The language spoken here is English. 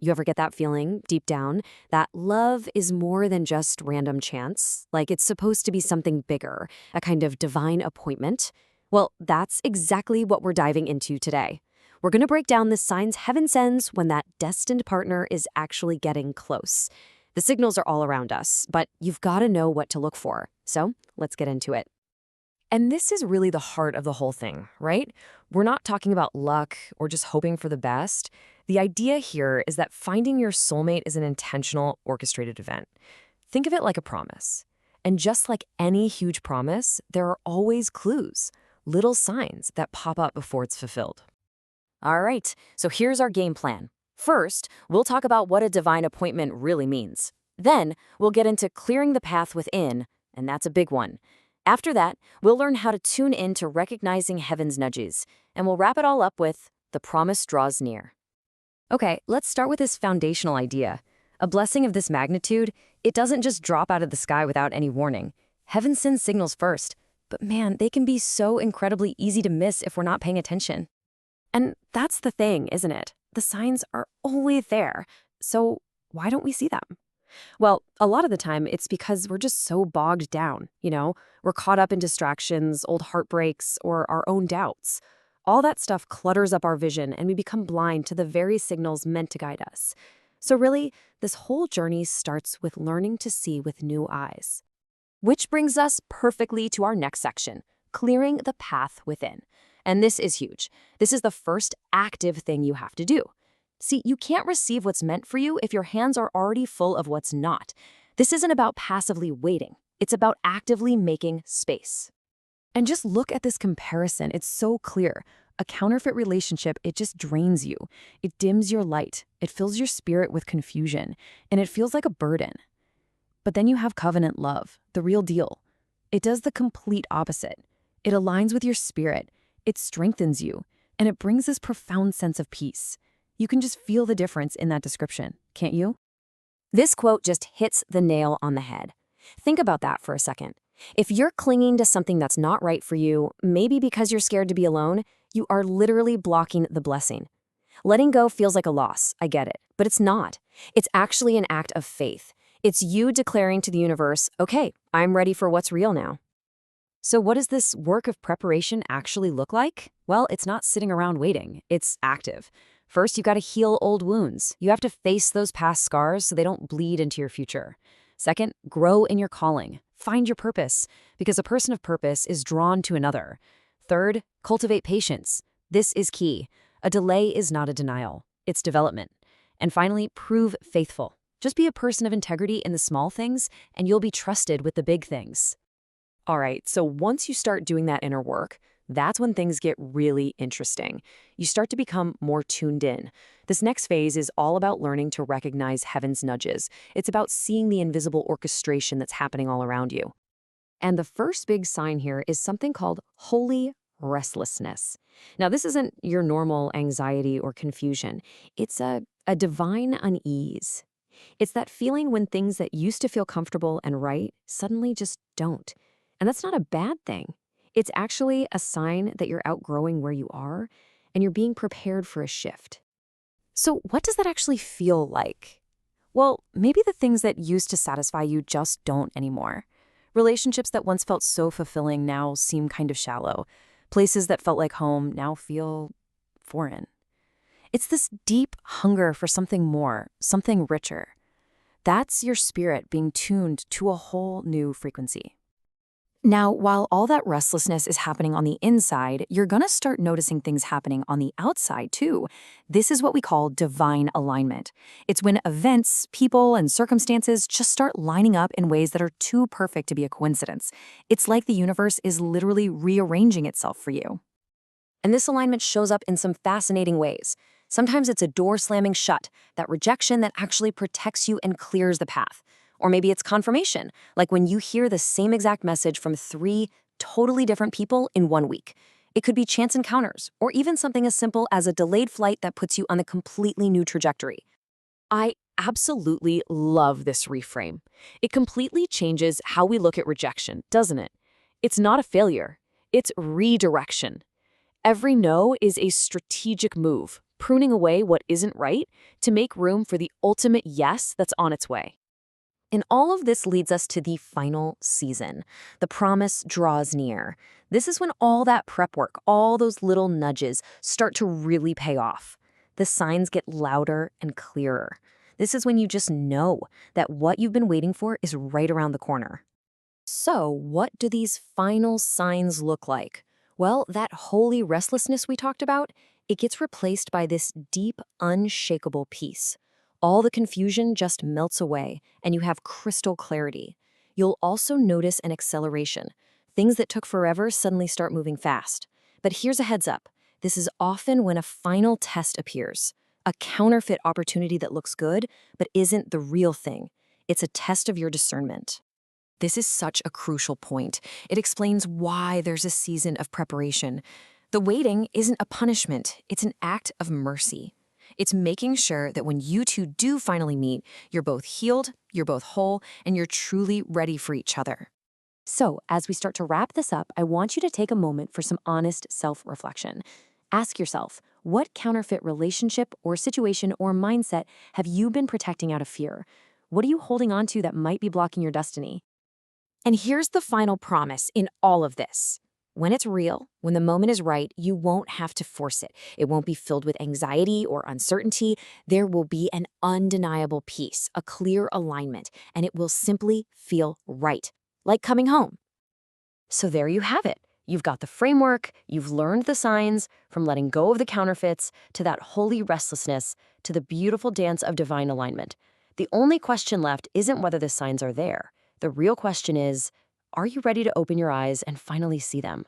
You ever get that feeling deep down that love is more than just random chance? Like it's supposed to be something bigger, a kind of divine appointment? Well, that's exactly what we're diving into today. We're going to break down the signs heaven sends when that destined partner is actually getting close. The signals are all around us, but you've got to know what to look for. So let's get into it. And this is really the heart of the whole thing, right? We're not talking about luck or just hoping for the best. The idea here is that finding your soulmate is an intentional, orchestrated event. Think of it like a promise. And just like any huge promise, there are always clues, little signs that pop up before it's fulfilled. All right, so here's our game plan. First, we'll talk about what a divine appointment really means. Then, we'll get into clearing the path within, and that's a big one. After that, we'll learn how to tune in to recognizing heaven's nudges, and we'll wrap it all up with the promise draws near. Okay, let's start with this foundational idea. A blessing of this magnitude, it doesn't just drop out of the sky without any warning. Heaven sends signals first, but man, they can be so incredibly easy to miss if we're not paying attention. And that's the thing, isn't it? The signs are always there, so why don't we see them? Well, a lot of the time, it's because we're just so bogged down, We're caught up in distractions, old heartbreaks, or our own doubts. All that stuff clutters up our vision, and we become blind to the very signals meant to guide us. So really, this whole journey starts with learning to see with new eyes. Which brings us perfectly to our next section, clearing the path within. And this is huge. This is the first active thing you have to do. See, you can't receive what's meant for you if your hands are already full of what's not. This isn't about passively waiting. It's about actively making space. And just look at this comparison. It's so clear. A counterfeit relationship, it just drains you. It dims your light. It fills your spirit with confusion. And it feels like a burden. But then you have covenant love, the real deal. It does the complete opposite. It aligns with your spirit. It strengthens you. And it brings this profound sense of peace. You can just feel the difference in that description, can't you? This quote just hits the nail on the head. Think about that for a second. If you're clinging to something that's not right for you, maybe because you're scared to be alone, you are literally blocking the blessing. Letting go feels like a loss, I get it, but it's not. It's actually an act of faith. It's you declaring to the universe, okay, I'm ready for what's real now. So what does this work of preparation actually look like? Well, it's not sitting around waiting. It's active. First, you've got to heal old wounds. You have to face those past scars so they don't bleed into your future. Second, grow in your calling. Find your purpose, because a person of purpose is drawn to another. Third, cultivate patience. This is key. A delay is not a denial. It's development. And finally, prove faithful. Just be a person of integrity in the small things, and you'll be trusted with the big things. All right, so once you start doing that inner work, that's when things get really interesting. You start to become more tuned in. This next phase is all about learning to recognize heaven's nudges. It's about seeing the invisible orchestration that's happening all around you. And the first big sign here is something called holy restlessness. Now, this isn't your normal anxiety or confusion. It's a divine unease. It's that feeling when things that used to feel comfortable and right suddenly just don't. And that's not a bad thing. It's actually a sign that you're outgrowing where you are and you're being prepared for a shift. So what does that actually feel like? Well, maybe the things that used to satisfy you just don't anymore. Relationships that once felt so fulfilling now seem kind of shallow. Places that felt like home now feel foreign. It's this deep hunger for something more, something richer. That's your spirit being tuned to a whole new frequency. Now, while all that restlessness is happening on the inside, you're going to start noticing things happening on the outside, too. This is what we call divine alignment. It's when events, people, and circumstances just start lining up in ways that are too perfect to be a coincidence. It's like the universe is literally rearranging itself for you. And this alignment shows up in some fascinating ways. Sometimes it's a door slamming shut, that rejection that actually protects you and clears the path. Or maybe it's confirmation, like when you hear the same exact message from 3 totally different people in 1 week. It could be chance encounters, or even something as simple as a delayed flight that puts you on a completely new trajectory. I absolutely love this reframe. It completely changes how we look at rejection, doesn't it? It's not a failure. It's redirection. Every no is a strategic move, pruning away what isn't right to make room for the ultimate yes that's on its way. And all of this leads us to the final season. The promise draws near. This is when all that prep work, all those little nudges start to really pay off. The signs get louder and clearer. This is when you just know that what you've been waiting for is right around the corner. So, what do these final signs look like? Well, that holy restlessness we talked about, it gets replaced by this deep, unshakable peace. All the confusion just melts away, and you have crystal clarity. You'll also notice an acceleration. Things that took forever suddenly start moving fast. But here's a heads up. This is often when a final test appears. A counterfeit opportunity that looks good, but isn't the real thing. It's a test of your discernment. This is such a crucial point. It explains why there's a season of preparation. The waiting isn't a punishment, it's an act of mercy. It's making sure that when you two do finally meet, you're both healed, you're both whole, and you're truly ready for each other. So, as we start to wrap this up, I want you to take a moment for some honest self-reflection. Ask yourself, what counterfeit relationship or situation or mindset have you been protecting out of fear? What are you holding on to that might be blocking your destiny? And here's the final promise in all of this. When it's real, when the moment is right, you won't have to force it. It won't be filled with anxiety or uncertainty. There will be an undeniable peace, a clear alignment, and it will simply feel right, like coming home. So there you have it. You've got the framework, you've learned the signs, from letting go of the counterfeits to that holy restlessness to the beautiful dance of divine alignment. The only question left isn't whether the signs are there. The real question is, are you ready to open your eyes and finally see them?